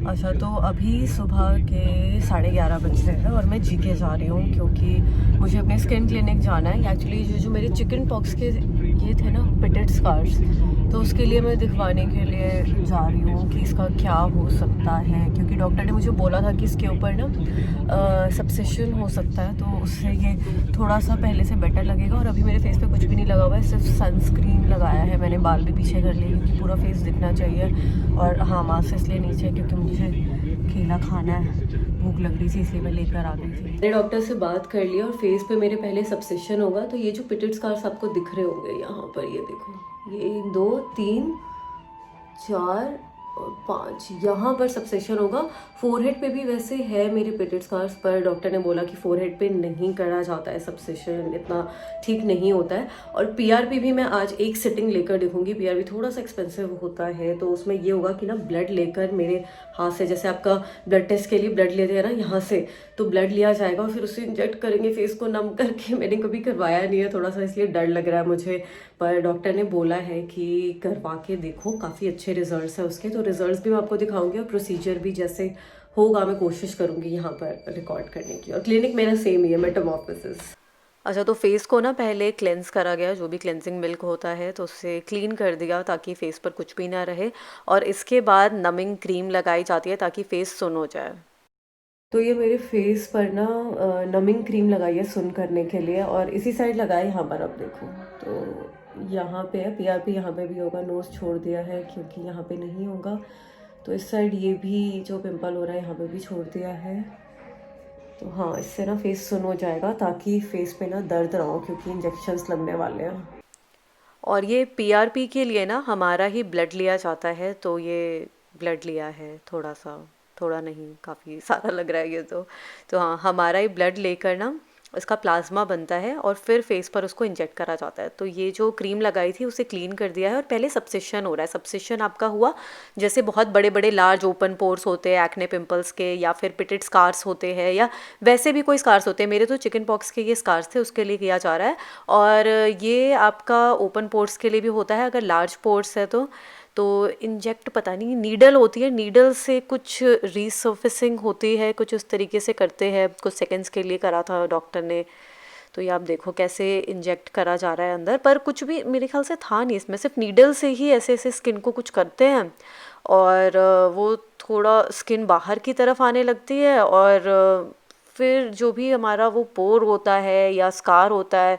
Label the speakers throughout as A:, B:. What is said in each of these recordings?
A: अच्छा, तो अभी सुबह के 11:30 बज रहे हैं और मैं जीके जा रही हूँ क्योंकि मुझे अपने स्किन क्लिनिक जाना है। एक्चुअली जो मेरे चिकन पॉक्स के ये थे ना, पिटेड स्कार्स, तो उसके लिए मैं दिखवाने के लिए जा रही हूँ कि इसका क्या हो सकता है, क्योंकि डॉक्टर ने मुझे बोला था कि इसके ऊपर ना सब्सिशन हो सकता है, तो उससे ये थोड़ा सा पहले से बेटर लगेगा। और अभी मेरे फेस पे कुछ भी नहीं लगा हुआ है, सिर्फ सनस्क्रीन लगाया है मैंने, बाल भी पीछे कर लिए क्योंकि पूरा फेस दिखना चाहिए। और हाँ, मास्क इसलिए नीचे क्योंकि मुझे केला खाना है, भूख लग रही थी इसलिए मैं लेकर आ गई थी। मैंने डॉक्टर से बात कर ली और फेस पे मेरे पहले सब्सिशन होगा। तो ये जो पिटेड स्कार्स आपको दिख रहे होंगे यहाँ पर, ये देखो, ये 1 2 3 4 और 5 यहाँ पर सब्सेशन होगा। फोरहेड पे भी वैसे है मेरे पिटेड स्कार्स, पर डॉक्टर ने बोला कि फोरहेड पे नहीं करा जाता है सब्सेशन, इतना ठीक नहीं होता है। और पीआरपी भी मैं आज एक सिटिंग लेकर देखूंगी। पीआरपी थोड़ा सा एक्सपेंसिव होता है, तो उसमें ये होगा कि ना ब्लड लेकर मेरे हाथ से, जैसे आपका ब्लड टेस्ट के लिए ब्लड लेते हैं ना यहाँ से, तो ब्लड लिया जाएगा और फिर उसे इंजेक्ट करेंगे फेस को नम करके। मैंने कभी करवाया नहीं है, थोड़ा सा इसलिए डर लग रहा है मुझे, पर डॉक्टर ने बोला है कि करवा के देखो, काफ़ी अच्छे रिजल्ट्स हैं उसके। तो रिजल्ट्स भी मैं आपको दिखाऊंगी और प्रोसीजर भी जैसे होगा मैं कोशिश करूंगी यहाँ पर रिकॉर्ड करने की। और क्लिनिक मेरा सेम ही है, मेटामॉर्फोसिस। अच्छा, तो फेस को ना पहले क्लेंस करा गया, जो भी क्लेंजिंग मिल्क होता है तो उससे क्लीन कर दिया ताकि फेस पर कुछ भी ना रहे। और इसके बाद नमिंग क्रीम लगाई जाती है ताकि फेस सुन हो जाए। तो ये मेरे फेस पर ना नमिंग क्रीम लगाई है सुन करने के लिए, और इसी साइड लगाए यहाँ पर, अब देखो तो यहाँ पे है पीआरपी, यहाँ पे भी होगा। नोज छोड़ दिया है क्योंकि यहाँ पे नहीं होगा। तो इस साइड ये भी जो पिंपल हो रहा है यहाँ पे भी छोड़ दिया है। तो हाँ, इससे ना फेस सुन हो जाएगा ताकि फेस पे ना दर्द ना हो, क्योंकि इंजेक्शन्स लगने वाले हैं। और ये पीआरपी के लिए ना हमारा ही ब्लड लिया जाता है, तो ये ब्लड लिया है थोड़ा सा, थोड़ा नहीं काफ़ी सारा लग रहा है ये तो हाँ, हमारा ही ब्लड लेकर ना इसका प्लाज्मा बनता है और फिर फेस पर उसको इंजेक्ट करा जाता है। तो ये जो क्रीम लगाई थी उसे क्लीन कर दिया है और पहले सब्सिशन हो रहा है। सब्सिशन आपका हुआ जैसे बहुत बड़े बड़े लार्ज ओपन पोर्स होते हैं एक्ने पिंपल्स के, या फिर पिटेड स्कार्स होते हैं, या वैसे भी कोई स्कार्स होते हैं। मेरे तो चिकन पॉक्स के ये स्कार्स थे, उसके लिए किया जा रहा है। और ये आपका ओपन पोर्स के लिए भी होता है, अगर लार्ज पोर्स है तो इंजेक्ट, पता नहीं नीडल होती है, नीडल से कुछ रीसर्फिसिंग होती है, कुछ उस तरीके से करते हैं। कुछ सेकंड्स के लिए करा था डॉक्टर ने। तो ये आप देखो कैसे इंजेक्ट करा जा रहा है अंदर, पर कुछ भी मेरे ख्याल से था नहीं इसमें, सिर्फ नीडल से ही ऐसे ऐसे स्किन को कुछ करते हैं और वो थोड़ा स्किन बाहर की तरफ आने लगती है। और फिर जो भी हमारा वो पोर होता है या स्कार होता है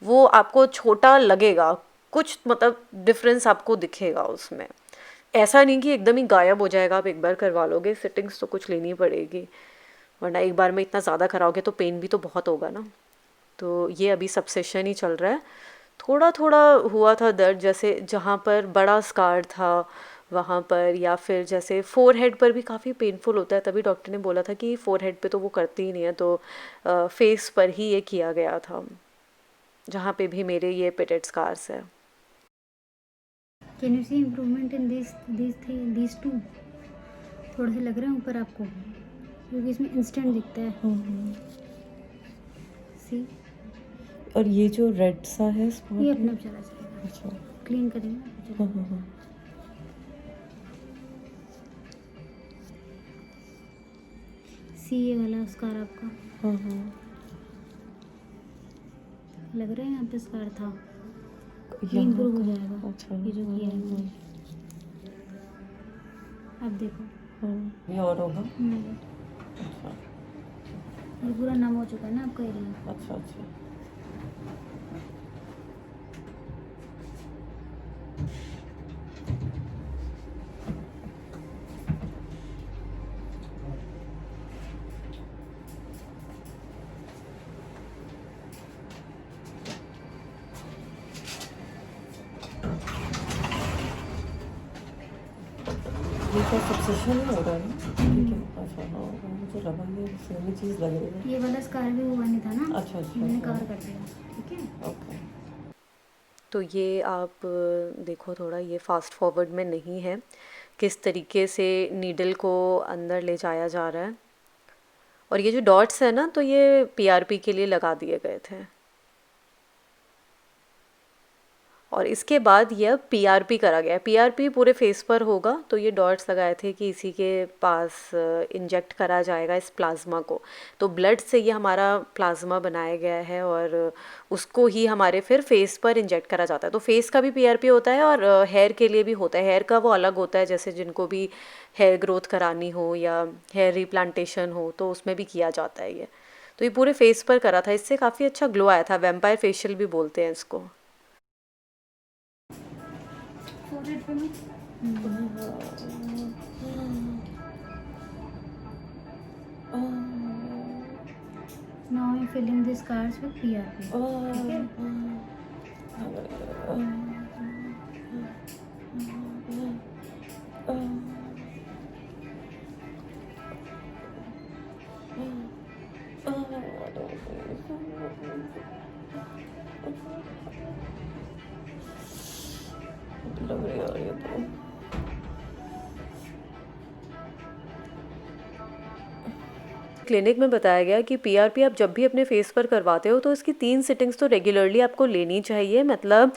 A: वो आपको छोटा लगेगा, कुछ मतलब डिफरेंस आपको दिखेगा उसमें। ऐसा नहीं कि एकदम ही गायब हो जाएगा, आप एक बार करवा लोगे। फिटिंग्स तो कुछ लेनी पड़ेगी, वरना एक बार में इतना ज़्यादा कराओगे तो पेन भी तो बहुत होगा ना। तो ये अभी सब सेशन ही चल रहा है। थोड़ा थोड़ा हुआ था दर्द, जैसे जहाँ पर बड़ा स्कार था वहाँ पर, या फिर जैसे फोरहेड पर भी काफ़ी पेनफुल होता है। तभी डॉक्टर ने बोला था कि फोरहेड पे तो वो करती ही नहीं है, तो फेस पर ही ये किया गया था जहाँ पे भी मेरे ये पिटेड स्कार्स है।
B: Can you see improvement in these two? थोड़े से लग रहे हैं ऊपर आपको, क्योंकि इसमें इंस्टेंट दिखता है। सी,
A: और ये जो रेड सा है स्पॉट
B: ये
A: है।
B: अपने आप चला जाएगा,
A: अच्छा।
B: क्लीन करेंगे।
A: हाँ हाँ हाँ।
B: सी, ये वाला स्कार आपका
A: हाँ हाँ।
B: लग रहा है, यहाँ पे स्कार था, ये
A: यहाँ
B: इम्प्रूव हो
A: का।
B: जाएगा।
A: अच्छा।
B: ये जो किया है मैंने, आप देखो।
A: हाँ, ये और होगा।
B: नहीं,
A: अच्छा
B: ये पूरा नम हो चुका है ना आपका एरिया।
A: अच्छा अच्छा। ये क्या सब्सिशन ही हो रहा है ना? ठीक है। अच्छा हाँ, मुझे लगा ये सेम चीज़ लग रही है।
B: ये वाला स्कार भी हुआ नहीं था ना,
A: अच्छा अच्छा।
B: मैंने
A: हाँ,
B: कवर कर दिया। ठीक है,
A: ओके।
C: तो ये आप देखो, थोड़ा ये फास्ट फॉरवर्ड में नहीं है किस तरीके से नीडल को अंदर ले जाया जा रहा है। और ये जो डॉट्स है ना, तो ये पीआरपी के लिए लगा दिए गए थे। और इसके बाद ये अब पीआरपी करा गया है। पीआरपी पूरे फेस पर होगा, तो ये डॉट्स लगाए थे कि इसी के पास इंजेक्ट करा जाएगा इस प्लाज्मा को। तो ब्लड से ये हमारा प्लाज्मा बनाया गया है और उसको ही हमारे फिर फेस पर इंजेक्ट करा जाता है। तो फेस का भी पीआरपी होता है और हेयर के लिए भी होता है। हेयर का वो अलग होता है, जैसे जिनको भी हेयर ग्रोथ करानी हो या हेयर रिप्लांटेशन हो तो उसमें भी किया जाता है ये। तो ये पूरे फेस पर करा था, इससे काफ़ी अच्छा ग्लो आया था। वैम्पायर फेशियल भी बोलते हैं इसको।
B: forehead पे मैं now I'm filling the scars with PRP. ठीक है?
A: लग रही है ये तो।
C: क्लिनिक में बताया गया कि पीआरपी आप जब भी अपने फेस पर करवाते हो तो इसकी 3 सिटिंग्स तो रेगुलरली आपको लेनी चाहिए। मतलब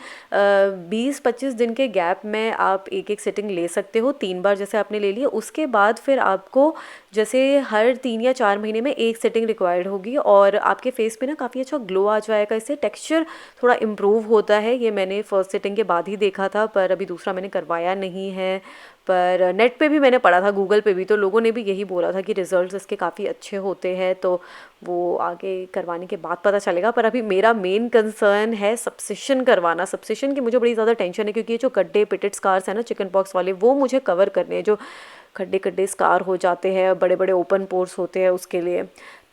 C: 20-25 दिन के गैप में आप एक एक सिटिंग ले सकते हो, 3 बार जैसे आपने ले लिया। उसके बाद फिर आपको जैसे हर 3 या 4 महीने में एक सिटिंग रिक्वायर्ड होगी और आपके फेस पे ना काफ़ी अच्छा ग्लो आ जाएगा। इससे टेक्सचर थोड़ा इम्प्रूव होता है। ये मैंने फर्स्ट सिटिंग के बाद ही देखा था, पर अभी दूसरा मैंने करवाया नहीं है। पर नेट पे भी मैंने पढ़ा था, गूगल पे भी, तो लोगों ने भी यही बोला था कि रिज़ल्ट्स इसके काफ़ी अच्छे होते हैं। तो वो आगे करवाने के बाद पता चलेगा। पर अभी मेरा मेन कंसर्न है सब्सिशन करवाना। सब्सिशन की मुझे बड़ी ज़्यादा टेंशन है, क्योंकि ये जो गड्ढे पिटेड स्कार्स हैं ना चिकन पॉक्स वाले, वो मुझे कवर करने हैं। जो खड्डे खड्डे स्कार हो जाते हैं, बड़े बड़े ओपन पोर्स होते हैं उसके लिए।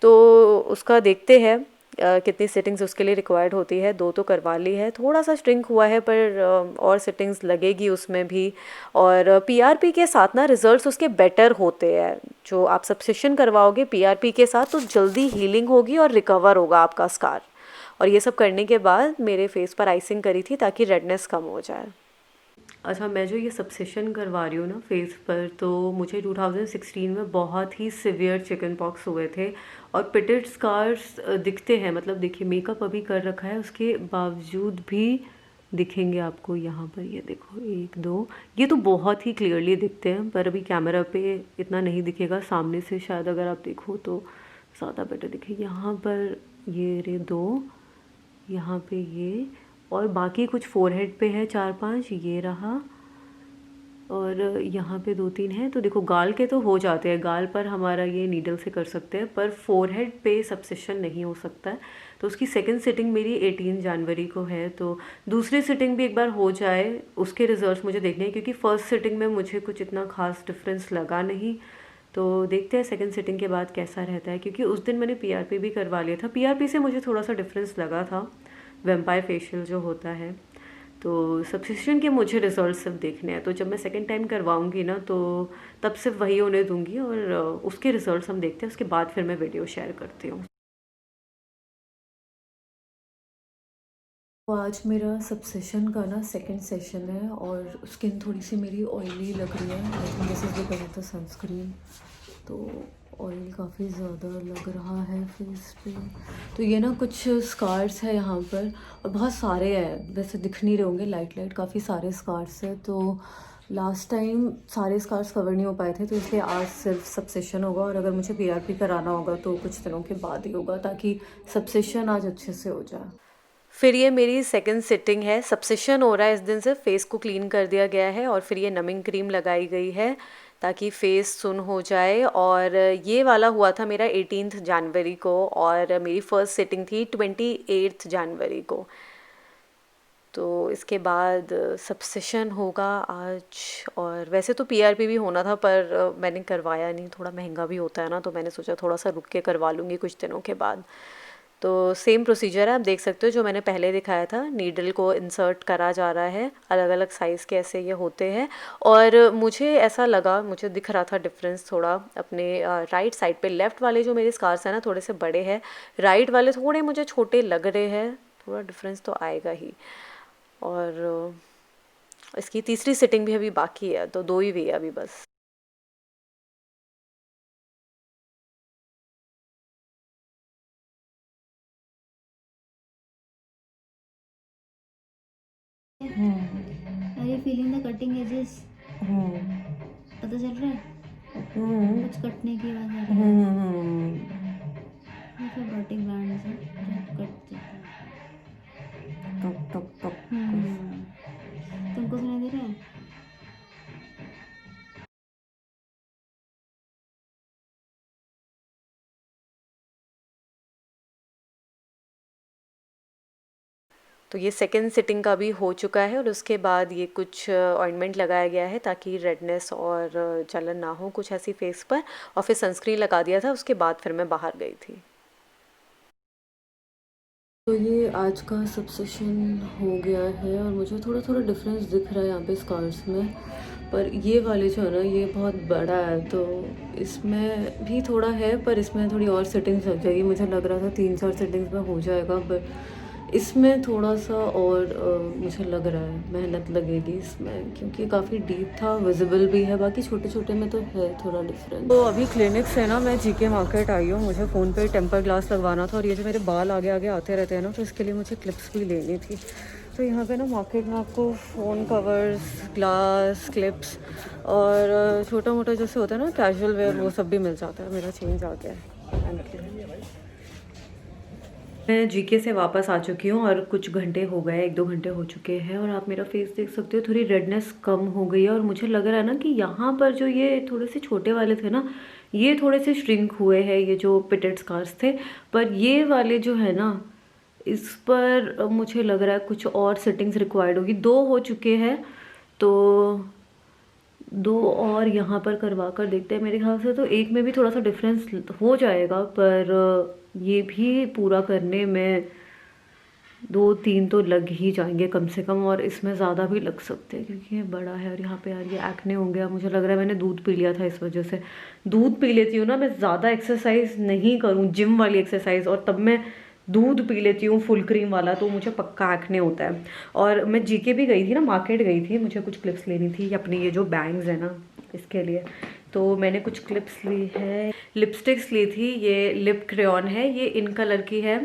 C: तो उसका देखते हैं कितनी सिटिंग्स उसके लिए रिक्वायर्ड होती है। 2 तो करवा ली है, थोड़ा सा श्रिंक हुआ है, पर और सिटिंग्स लगेगी उसमें भी। और पीआरपी के साथ ना रिजल्ट्स उसके बेटर होते हैं। जो आप सब्सिशन करवाओगे पीआरपी के साथ तो जल्दी हीलिंग होगी और रिकवर होगा आपका स्कार। और ये सब करने के बाद मेरे फेस पर आइसिंग करी थी ताकि रेडनेस कम हो जाए। अच्छा, मैं जो ये सब्सिशन करवा रही हूँ ना फेस पर, तो मुझे 2016 में बहुत ही सिवियर चिकन पॉक्स हुए थे और पिटेड स्कार्स दिखते हैं। मतलब देखिए, मेकअप अभी कर रखा है उसके बावजूद भी दिखेंगे आपको। यहाँ पर ये देखो, 1 2, ये तो बहुत ही क्लियरली दिखते हैं, पर अभी कैमरा पे इतना नहीं दिखेगा। सामने से शायद अगर आप देखो तो ज़्यादा बेटर दिखे। यहाँ पर ये रे 2, यहाँ पे ये, और बाकी कुछ फोरहेड पे है 4-5, ये रहा, और यहाँ पे 2-3 है। तो देखो, गाल के तो हो जाते हैं, गाल पर हमारा ये नीडल से कर सकते हैं, पर फोरहेड पे सब्सिशन नहीं हो सकता है। तो उसकी सेकंड सिटिंग मेरी 18 जनवरी को है। तो दूसरी सिटिंग भी एक बार हो जाए, उसके रिजल्ट्स मुझे देखने हैं, क्योंकि फर्स्ट सिटिंग में मुझे कुछ इतना खास डिफरेंस लगा नहीं। तो देखते हैं सेकंड सिटिंग के बाद कैसा रहता है, क्योंकि उस दिन मैंने पीआरपी भी करवा लिया था। पीआरपी से मुझे थोड़ा सा डिफरेंस लगा था, वैम्पायर फेशियल जो होता है। तो सब्सिशन के मुझे रिजल्ट सिर्फ देखने हैं। तो जब मैं सेकंड टाइम करवाऊंगी ना, तो तब सिर्फ वही होने दूंगी और उसके रिजल्ट्स हम देखते हैं। उसके बाद फिर मैं वीडियो शेयर करती हूँ। तो आज मेरा सब्सिशन का ना सेकंड सेशन है और स्किन थोड़ी सी मेरी ऑयली लग रही है। लेकिन जैसे जो पहना था सनस्क्रीन, तो ऑयल काफ़ी ज़्यादा लग रहा है फेस पे। तो ये ना कुछ स्कार्स है यहाँ पर, और बहुत सारे हैं, वैसे दिख नहीं रहे होंगे लाइट लाइट, काफ़ी सारे स्कार्स हैं। तो लास्ट टाइम सारे स्कार्स कवर नहीं हो पाए थे, तो इसलिए आज सिर्फ सब्सिशन होगा। और अगर मुझे पीआरपी कराना होगा तो कुछ दिनों के बाद ही होगा, ताकि सब्सिशन आज अच्छे से हो जाए। फिर ये मेरी सेकंड सिटिंग है। सब्सिशन हो रहा है इस दिन, से फेस को क्लीन कर दिया गया है और फिर ये नमिंग क्रीम लगाई गई है ताकि फेस सुन हो जाए। और ये वाला हुआ था मेरा 18 जनवरी को और मेरी फर्स्ट सिटिंग थी 28 जनवरी को। तो इसके बाद सब्सिशन होगा आज। और वैसे तो पीआरपी भी होना था, पर मैंने करवाया नहीं, थोड़ा महंगा भी होता है ना, तो मैंने सोचा थोड़ा सा रुक के करवा लूँगी कुछ दिनों के बाद। तो सेम प्रोसीजर है, आप देख सकते हो जो मैंने पहले दिखाया था। नीडल को इंसर्ट करा जा रहा है, अलग अलग साइज़ के ऐसे ये होते हैं। और मुझे ऐसा लगा, मुझे दिख रहा था डिफरेंस थोड़ा अपने राइट साइड पे। लेफ़्ट वाले जो मेरे स्कार्स हैं ना थोड़े से बड़े हैं, राइट वाले थोड़े मुझे छोटे लग रहे हैं। थोड़ा डिफरेंस तो आएगा ही। और इसकी तीसरी सिटिंग भी अभी बाकी है, तो 2 ही हुई है अभी बस।
B: Are you feeling the cutting edges? पता चल रहा है कुछ कटने की आवाज आ रही है। ये फैब्रिक बैंड से जो कट जाता है।
A: टक टक टक।
B: तुमको सुनाई दे रहा है?
C: तो ये सेकंड सिटिंग का भी हो चुका है और उसके बाद ये कुछ ऑइंटमेंट लगाया गया है ताकि रेडनेस और जलन ना हो कुछ ऐसी फेस पर, और फिर सनस्क्रीन लगा दिया था। उसके बाद फिर मैं बाहर गई थी।
A: तो ये आज का सब सेशन हो गया है और मुझे थोड़ा थोड़ा डिफरेंस दिख रहा है यहाँ पे स्कार्स में, पर ये वाले जो है ना ये बहुत बड़ा है तो इसमें भी थोड़ा है, पर इसमें थोड़ी और सेटिंग्स लग जाएगी। मुझे लग रहा था 3-4 सेटिंग्स में हो जाएगा, पर इसमें थोड़ा सा और मुझे लग रहा है मेहनत लगेगी इसमें, क्योंकि काफ़ी डीप था, विजिबल भी है। बाकी छोटे छोटे में तो है थोड़ा डिफरेंस। तो अभी क्लिनिक से ना मैं जीके मार्केट आई हूँ, मुझे फ़ोन पे टेम्पर ग्लास लगवाना था और ये जो मेरे बाल आगे आगे आते रहते हैं ना, तो इसके लिए मुझे क्लिप्स भी लेनी थी। तो यहाँ पे ना मार्केट में आपको फ़ोन कवर्स, ग्लास, क्लिप्स और छोटा मोटा जैसे होता है ना कैजुअल वेयर, वो सब भी मिल जाता है। मेरा चेंज आ गया है। मैं जीके से वापस आ चुकी हूँ और कुछ घंटे हो गए, 1-2 घंटे हो चुके हैं और आप मेरा फेस देख सकते हो, थोड़ी रेडनेस कम हो गई है। और मुझे लग रहा है ना कि यहाँ पर जो ये थोड़े से छोटे वाले थे ना, ये थोड़े से श्रिंक हुए हैं, ये जो पिटेड स्कार्स थे। पर ये वाले जो है ना, इस पर मुझे लग रहा है कुछ और सेटिंग्स रिक्वायर्ड होगी। 2 हो चुके हैं तो 2 और यहाँ पर करवा कर देखते हैं। मेरे ख्याल से तो एक में भी थोड़ा सा डिफरेंस हो जाएगा, पर ये भी पूरा करने में 2-3 तो लग ही जाएंगे कम से कम, और इसमें ज़्यादा भी लग सकते हैं क्योंकि ये बड़ा है। और यहाँ पे यार ये एक्ने हो गया, मुझे लग रहा है मैंने दूध पी लिया था इस वजह से। दूध पी लेती हूँ ना मैं, ज़्यादा एक्सरसाइज नहीं करूँ, जिम वाली एक्सरसाइज, और तब मैं दूध पी लेती हूँ फुल क्रीम वाला, तो मुझे पक्का एक्ने होता है। और मैं जीके भी गई थी ना, मार्केट गई थी, मुझे कुछ क्लिप्स लेनी थी अपनी ये जो बैंग्स है ना इसके लिए, तो मैंने कुछ क्लिप्स ली है। लिपस्टिक्स ली थी, ये लिप क्रेयॉन है, ये इन कलर की है।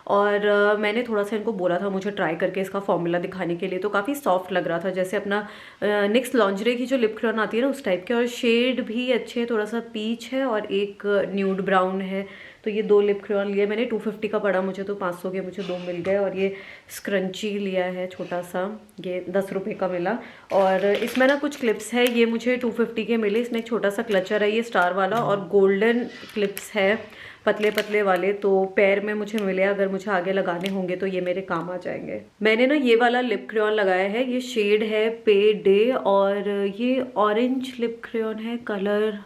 A: और मैंने थोड़ा सा इनको बोला था मुझे ट्राई करके इसका फॉर्मूला दिखाने के लिए, तो काफ़ी सॉफ्ट लग रहा था, जैसे अपना निक्स लॉन्जरे की जो लिप क्रेयॉन आती है ना उस टाइप के। और शेड भी अच्छे, थोड़ा सा पीच है और एक न्यूड ब्राउन है। तो ये 2 लिप क्रेयॉन लिए मैंने, 250 का पड़ा मुझे, तो 500 के मुझे 2 मिल गए। और ये स्क्रंची लिया है छोटा सा, ये 10 रुपये का मिला। और इसमें ना कुछ क्लिप्स है, ये मुझे 250 के मिले। इसमें एक छोटा सा क्लचर है ये स्टार वाला, और गोल्डन क्लिप्स है पतले पतले वाले, तो पैर में मुझे मिले। अगर मुझे आगे लगाने होंगे तो ये मेरे काम आ जाएंगे। मैंने ना ये वाला लिप क्रेयॉन लगाया है, ये शेड है पे डे, और ये ऑरेंज लिप क्रेयॉन है, कलर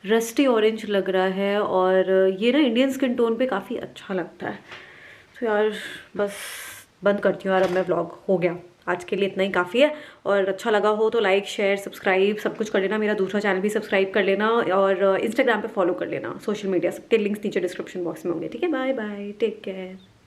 A: रस्टी ऑरेंज लग रहा है। और ये ना इंडियन स्किन टोन पे काफ़ी अच्छा लगता है। तो यार बस बंद करती हूँ यार, अब मैं व्लॉग हो गया, आज के लिए इतना ही काफ़ी है। और अच्छा लगा हो तो लाइक, शेयर, सब्सक्राइब सब कुछ कर लेना। मेरा दूसरा चैनल भी सब्सक्राइब कर लेना और इंस्टाग्राम पे फॉलो कर लेना। सोशल मीडिया सबके लिंक्स नीचे डिस्क्रिप्शन बॉक्स में होंगे। ठीक है, बाय बाय, टेक केयर।